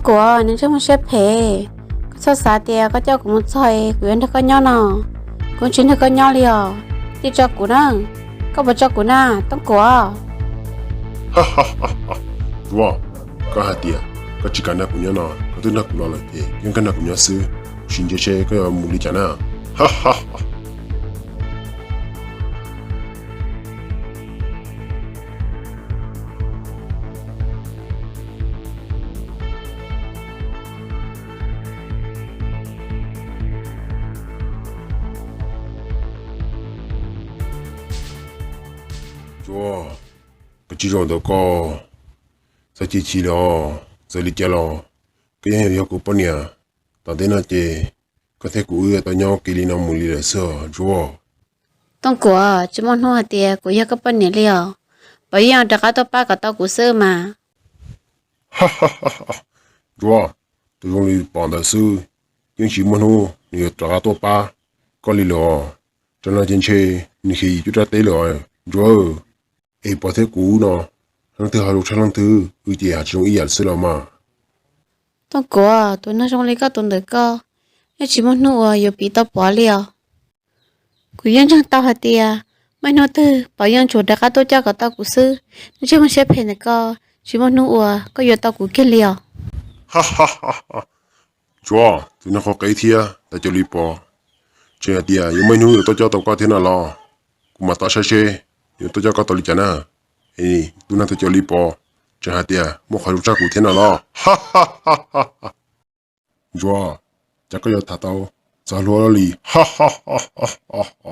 của nên chúng sẽ phê có sao xả tiền có cho cũng chơi quyến thật có nhau nào cũng chính thật có nhau liều đi cho của nó có bảo cho của na tông của Wow, có hạt tiền, có chỉ cần của nhau nào, có thứ nào cũng lo lại thế, nhưng cái nào cũng nhau xứ, xin cho xe có mua đi chả nào, ha ha ha. Wow, cái chỉ rồi đó có, sao chỉ lo, sao đi chơi lo, cái gì hiểu của bọn nhà, tao đến nói chơi, có thể của tao nhau cái gì nào mua đi là sao, wow. tông của chúng mình hoa tiền của yêu các bên này liều bởi vì đã có tao ba cả tao của sơ mà Ha ha ha ha, wow, tôi không đi bán đại sư, nhưng chỉ muốn hồ, nhiều trả tôi ba, có lý lo, cho nên trên chơi, như khi chúng ta tới rồi, wow, ấy bảo thế cũ nó, thằng thứ hai lúc thằng thứ, thì hạt trong ý hạt sữa là mà. tông của tôi nói trong lấy các tuần tới cơ nhưng chỉ muốn nụ yêu bị tao bỏ liều của yêu chẳng tao hạt tiền mấy nói từ bảo yêu chủ đã có tôi cho cả tao của sơ nhưng chúng mình sẽ phê này cơ chỉ muốn nụ có yêu tao của kia liều Ha ha ha ha. Chúa, tôi nói có cái thia, ta cho lipo. Chuyện tia, nhưng mấy người tôi cho tao qua thế nào lo. Cũng mà tao sẽ chơi, nhưng tôi cho các tao đi chả na. Ê, tôi nói tôi cho lipo. Chuyện tia, một khỏi lúc chắc cũng thế nào lo. Ha ha ha ha ha. Chúa, chắc có giờ thả tao, sao lo li. Ha ha ha ha ha ha.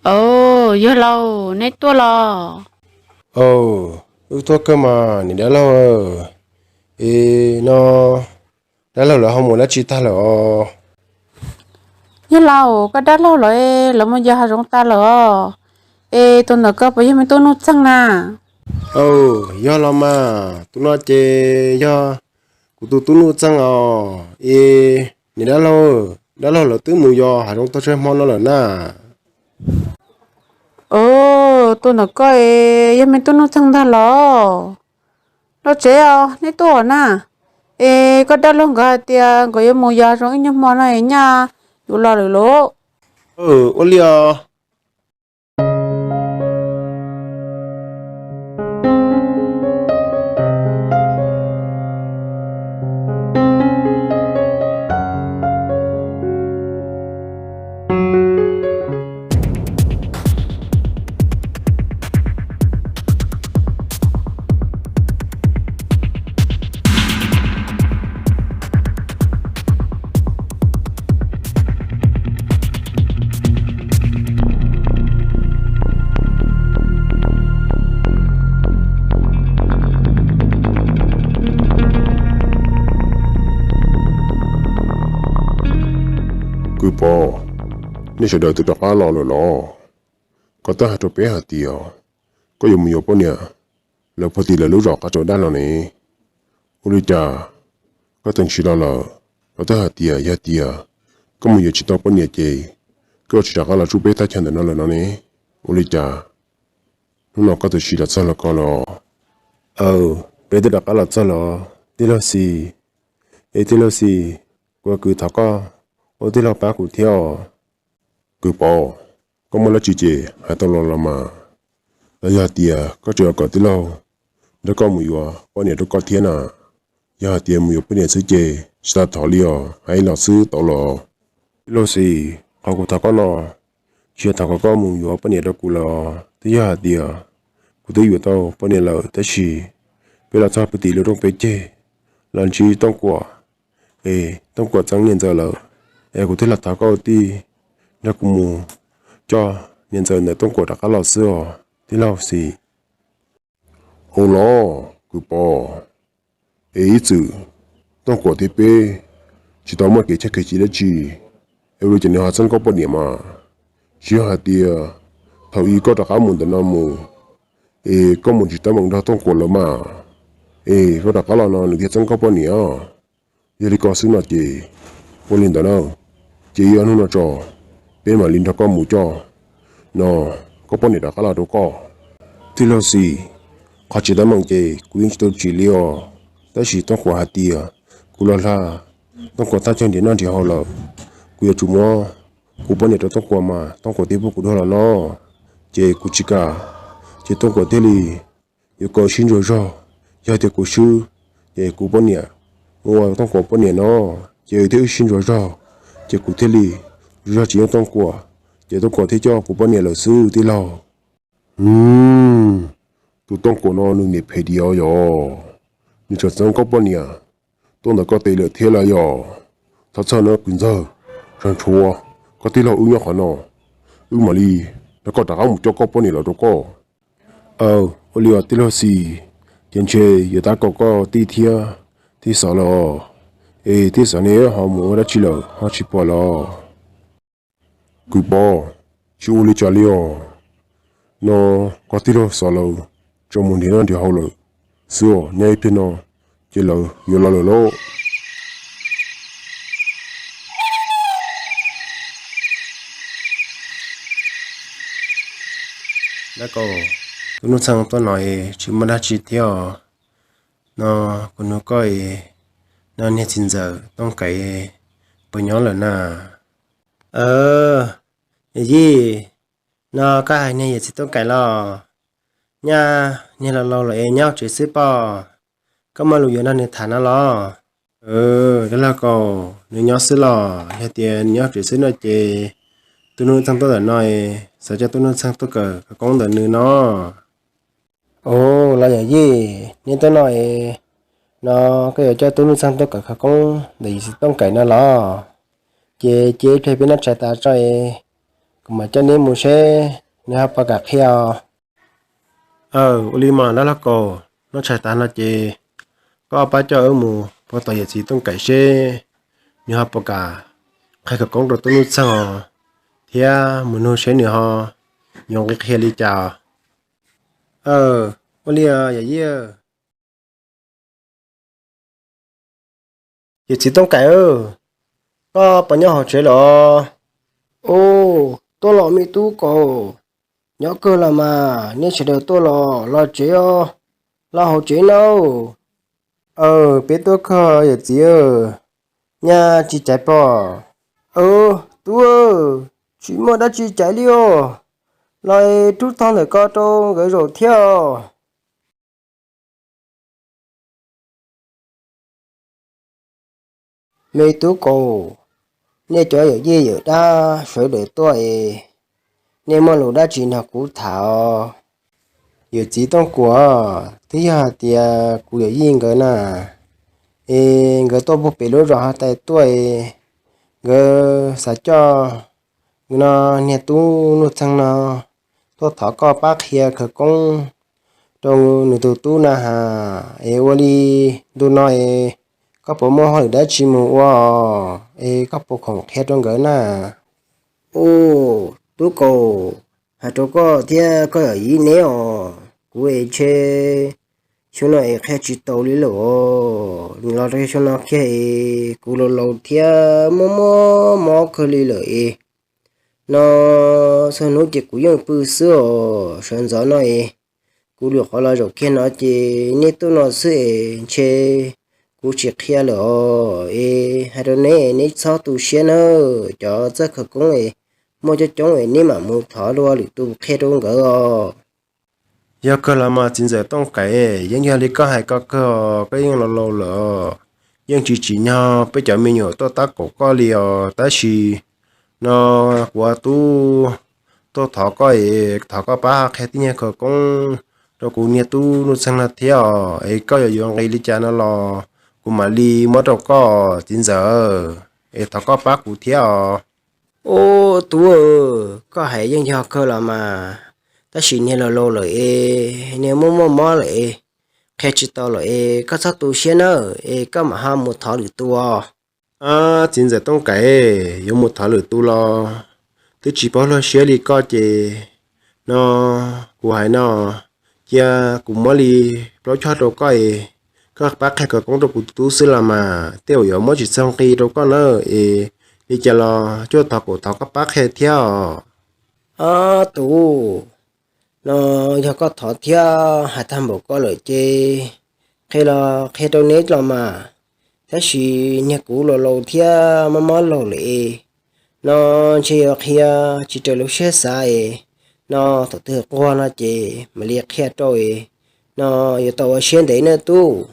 ồ yêu lâu nét tua lo Ồ, tôi cơ mà, nè đã lâu ê, nó đã lâu là không muốn là chỉ ta là yêu lâu có đã lâu rồi là một giờ chúng ta rồi ê tôi nói có bây giờ mình tôi nút sang nà ồ, do lo mà, tôi nói chê, do, của tôi nuôi chăng ê, nè đã lâu là tứ mùi do, hà trong tôi chơi món nó là na, ồ tôi nói có ê giờ mình tôi nút sang ta lo nó chế à nét tua nà ê có đã lâu cả tiền có yêu một giờ trong những món này nha yêu lo được lố ô liò, Cứ bỏ, nên sẽ đợi tôi đọc á lo rồi lo. Có ta hạt cho bé hạt tiêu, có dùng nhiều bọn nhà, là phải thì là lúc rõ các chỗ đan lo này. Ôi cha, có từng chỉ lo, có ta hạt tiêu, có nhiều chỉ tao bọn nhà chơi, có chỉ là chú bé ta chân nó là nó này. Ôi cha, lúc nào có từng chỉ là sao là con lo. bây giờ đã cả là cho lo, tí lo xì, qua cứ thắc ô tí lo bác của theo, Cứ bỏ, có một là chỉ chế, hay tao lo là mà. Là giờ tia, có chuyện có tí lâu, đó có mùi hoa bao nhiêu đó có thiên à giờ tiền mùi bao nhiêu sư chế sao thọ liò hay là sư tổ lò lo gì họ cũng thọ có nó chưa thọ có mùi hoa bao nhiêu đó cũng lò thứ giờ tiền cũng thứ giờ tao bao nhiêu là thế gì bây giờ sao bây giờ trong bể chế làm chi tông quả tông quả chẳng nhận giờ là cũng thấy là thọ có đi nó cũng mù cho nhận giờ này tông quả đã có lò xưa thì lo gì hồ lo cứ bỏ ý chữ tông quả thì bê chỉ tao mới kể chắc cái gì đó chỉ rồi cho nên họ chẳng có bao nhiêu mà chỉ họ thì thầu ý có đã có muốn nó mù có muốn chỉ tao mong đó tông quả là mà có đã có là nó thì chẳng có bao nhiêu giờ đi có xứ nào chị vô linh đó đâu chị ăn nó cho bên mà linh đó có mù cho nó có bao nhiêu đã có là đâu có thì lo gì họ chỉ tao mong chị cũng chỉ chỉ liò ta chỉ tông quả hạt tiề cú la tông quả ta chẳng đến nó thì họ là cú yêu chúng nó cú bao nhiêu đó tông quả mà tông quả tiếp cú đó là nó chị cú chỉ cả chị tông quả thế li yêu cầu xin rồi giờ thì cú sư chị cú bao nhiêu mua tông quả bao nhiêu nó chị thế xin rồi chị cú thế li rồi chỉ tông quả chị tông quả thế cho cú bao nhiêu là sư thì lo tụ tông quả nó nương nhịp hay đi ao你这真搞半年，都那个对了天了哟，他操那滚走，上车，个对了欧阳汉喏，欧玛丽，那个大家唔叫搞半年了都搞，我哩话对了是，前些有打个地铁，地少了，地上呢好冇得去了，好去跑了，贵包，去屋里家里哦，那个对了少了，专门的那就好了。是哦，那一片哦，就老有老了咯。đó cô tôi nói sang tôi nói chỉ mà đã chỉ theo nó còn nó coi nó nghe xin giờต้องcái bây nhỏ là cái gì nó cái này chỉต้องcái lo nha như là lo lại nhau chỉ xếp bò có mà lùi nó nên thả nó lo đó là cô nếu nhau xí lo hay tiền nhau chỉ xí nó chỉ tôi nói sang tôi là nói sao cho tôi nói sang tôi cờ con đợt nữa nó là vậy gì nên tôi nói nó cái cho tôi nói sang tôi cờ con để tông cậy nó lo chế chơi bên nó chạy ta chơi mà cho nên mua xe nếu học cả theo Olima đó là cô nó chạy ta nó chế có ba cho ở mù có tài gì tông cậy xe nếu học cả khai cả con rồi tôi nói sang thì muốn nói xe nữa ha dùng cái khe đi chào Olia vậy gì vậy chỉ tông cậy có bao nhiêu họ chơi đó tôi lo mi tu cổ nhớ cơ là mà nếu chỉ được tôi lo chơi lo họ chơi đâu biết tôi khờ vậy gì nha chỉ chạy bỏ tôi chỉ mà đã chỉ chạy đi lại chút thằng để co trâu gửi rồi theo mấy tú cổ nếu cho ở gì ở đó phải để tôi nếu mà lúc đó chỉ là cú thảo giờ chỉ tông của thứ hai thì cú ở gì cái người tôi bố bị lối rồi tại tôi người sẽ cho nó nè tu nó thằng nó tôi thọ có bác kia khởi công trong nửa tu na hà wali tu nói có bộ môn hỏi đã chỉ mua có bộ không hết trong cái tu cổ hạt chỗ có thì có ở ý nè cú ấy chơi chỗ này khai chỉ tàu lý lỗ lo đây chỗ nào khai cú lâu thì mò khơi lý lỗ nó sao nó chỉ cú dùng bự sữa sáng gió này cú được họ là rồi kia nó chỉ nét tôi nó sữa chơi cú chỉ kia lỗ hay là nét sao tu xe nữa cho chắc khởi công mua cho chúng ấy nếu mà mua thỏ luôn thì tu kia đúng cái giờ cơ là mà chính giờ tông cái những nhà đi có hay có cơ cái những lâu lỡ những chỉ nhau bây giờ mình nhiều tôi ta có liều ta chỉ nó của tôi thọ có ba cái tiếng nhạc cũng rồi cũng nghe tu nó sang là theo ấy có dùng cái lý cha nó lo cũng mà li mất đâu có chính giờ ấy thọ có ba cụ theo ô tu có hay những nhà cơ là mà ta chỉ nghe là lâu rồi nếu mua lại khi chỉ tao lại có sao tu xuyên nữa có mà ham một thọ được tu chính giờ tông cái dùng một thọ được tu lo tôi chỉ bảo là xuyên đi có gì nó của hai nó giờ cũng mới đi bảo cho đâu có các bác hay có công việc tu sư làm mà tiêu yếu mới chỉ xong khi đâu có nữa đi chờ lo cho thọ của thọ các bác hay theo tu nó cho có thọ theo hai tham bộ có lợi chê khi tôi nết là mà thế thì nhà cũ lâu theo mà lâu lệ nó chỉ chỉ chờ lúc xe sai nó thật sự qua nó chỉ mà liệt khe rồi nó yêu tàu xuyên đấy nữa tu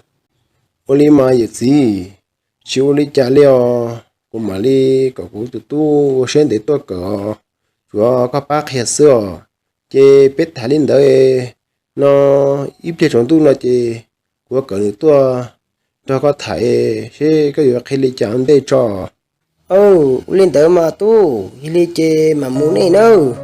oli mà yêu gì chiếu oli trả liệu cũng mà li có cũng tu xuyên đấy tôi có chúa các bác hết xưa chế biết thả lên đấy nó ít chế trong tu nó chế của cỡ nữa tôi cho có thải sẽ cái việc khi li chẳng để cho lên tới mà tu li chế mà muốn này đâu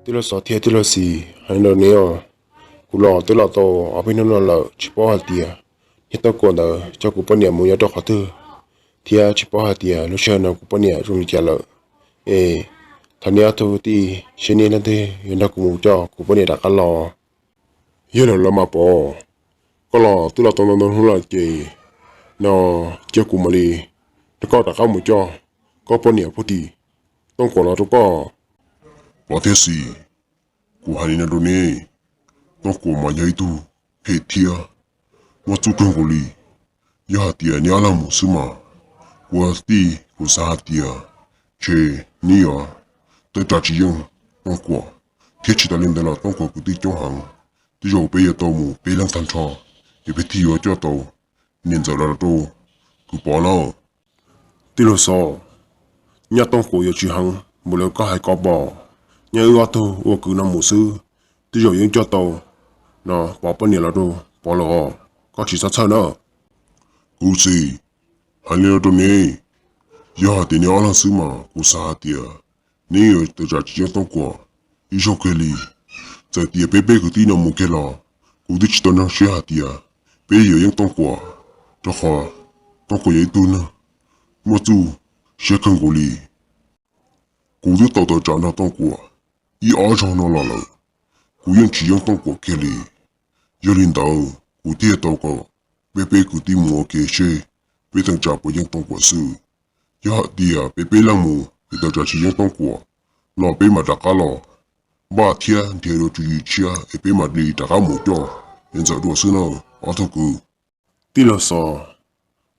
tí lo sợ thiệt tí lo xì hay lo neo cú lo tí lo to ở bên nó là chỉ bỏ hạt tiền nhất tao còn đó cho cú bao nhiêu mua cho họ thứ thiệt chỉ bỏ hạt tiền lúc sau nó cú bao nhiêu dùng trả lợi thằng neo thôi thì xin nên thế hiện tại cú mua cho cú bao nhiêu đã cả lo giờ là mà bỏ có lo tí lo to nó không là gì nó cho cú mà đi nó có đã cả mua cho có bao nhiêu phút thìต้องก่อนเราทุกก็ประเทศสี่กูหันในดูนี่ต้องกูมาใหญ่ตูเหตุเทียว่าจุกันกูลียาเตียนี่อะไรมุสมาว่าตีกูสาเตียเชนี่อ่ะตัวจ่าจียงต้องกูเทียชิตาลินเดล่าต้องกูตีจงหังที่จะไปยาตัวมูไปลังทันชออย่าไปที่ว่าเจ้าตัวเนียนจะระดับตัวกูปอแล้วที่เราสอnhà tông cổ yêu chỉ hằng một lần có hai có bò nhà ưa thu ưa cứ năm mùa sư tí rồi những cho tàu nó bỏ bao nhiêu là đồ bỏ lò có chỉ sát sao nữa cú gì hai liều đồ này giờ thì nhớ là sư mà cú sa tiệt nếu từ giờ chỉ tông cổ ý cho cái gì giờ tiệt bé bé cứ tí nào mua cái lò cú đi chỉ tao năng xe hạt tiệt bé giờ những tông cổ cho họ tông cổ vậy tu nữa mua tu sẽ không có lý cú đi tàu tàu trả nó tông của ý ở trong nó là lợ cú yên chỉ yên tông của kia lý giờ linh đạo cú tiệt tàu có bé bé cú đi mua kia xe bé thằng trả của yên tông của sư giờ hạt tiệt bé bé lang mua bé tàu trả chỉ yên tông của lò bé mà đặt cá lò ba thiên thì rồi chú ý chia bé mà đi đặt cá mua cho hiện giờ đồ sư nào ở thằng cứ tí lo sao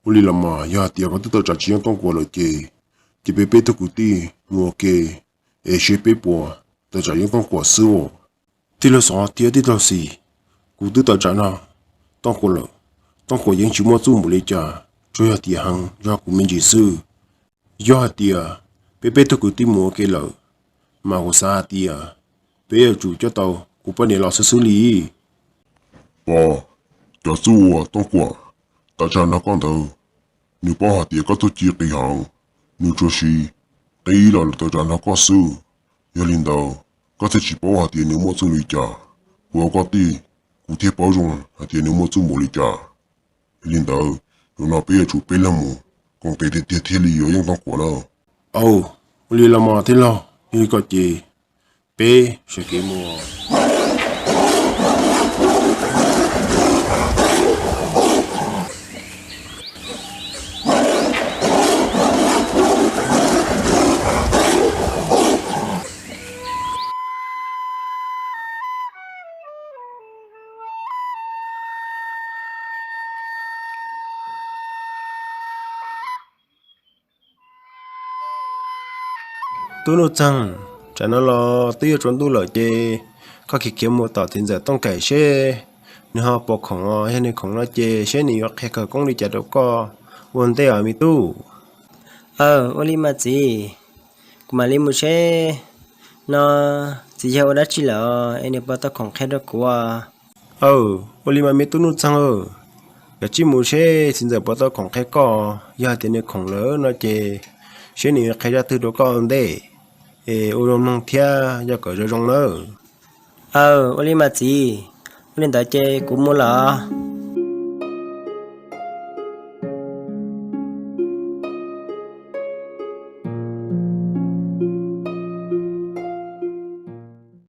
uli lama ya tia ko to cha chiang tong ko lo ke pe pe to ku ti mo ke she pe po to cha yong tong ko su ti lo so tia ti to si ku tu to cha na tong ko yin chi mo zu mu le cha cho ya tia hang ya ku min ji su ya tia pe pe to ku ti mo ke lo ma ko sa tia pe ya chu cho tao ku pa ne lo su su li cha su wa tong ko ta cha na con đâu nếu bỏ hạt tiền có tổ chức kỳ hàng nếu cho xí đây là tổ chức nó có sự giờ领导có thể chỉ bỏ hạt tiền nếu mua chung lý trả của có tỷ cụ thể bảo dùng hạt tiền nếu mua chung một lý trả領导rồi nó bây giờ chủ bây làm mu còn bây giờ tiền thiết lý ở những trong của nó lý làm mà thế nào như có gì bây sẽ kiếm mua tôi nó chăng chả nó lo tôi chuẩn tôi lợi chê có khi kiếm một tàu tiền giờ tông cải xe nếu họ bỏ khổng hay nên khổng nó chê xe nhiều khi cả công đi chả đâu có vấn đề ở mi tu ô li mà gì mà li một xe nó chỉ cho đã chỉ là anh ấy bắt đầu còn khai đó của oli mà mi tu nó chăng cái chỉ một xe xin giờ bắt đầu khổng khai có giờ tiền này khổng lớn nó chê xe nhiều khai ra từ đó có vấn đề ô long nông thia giờ có rồi rong nữa ô li mà gì lên tới chơi cũng mua lọ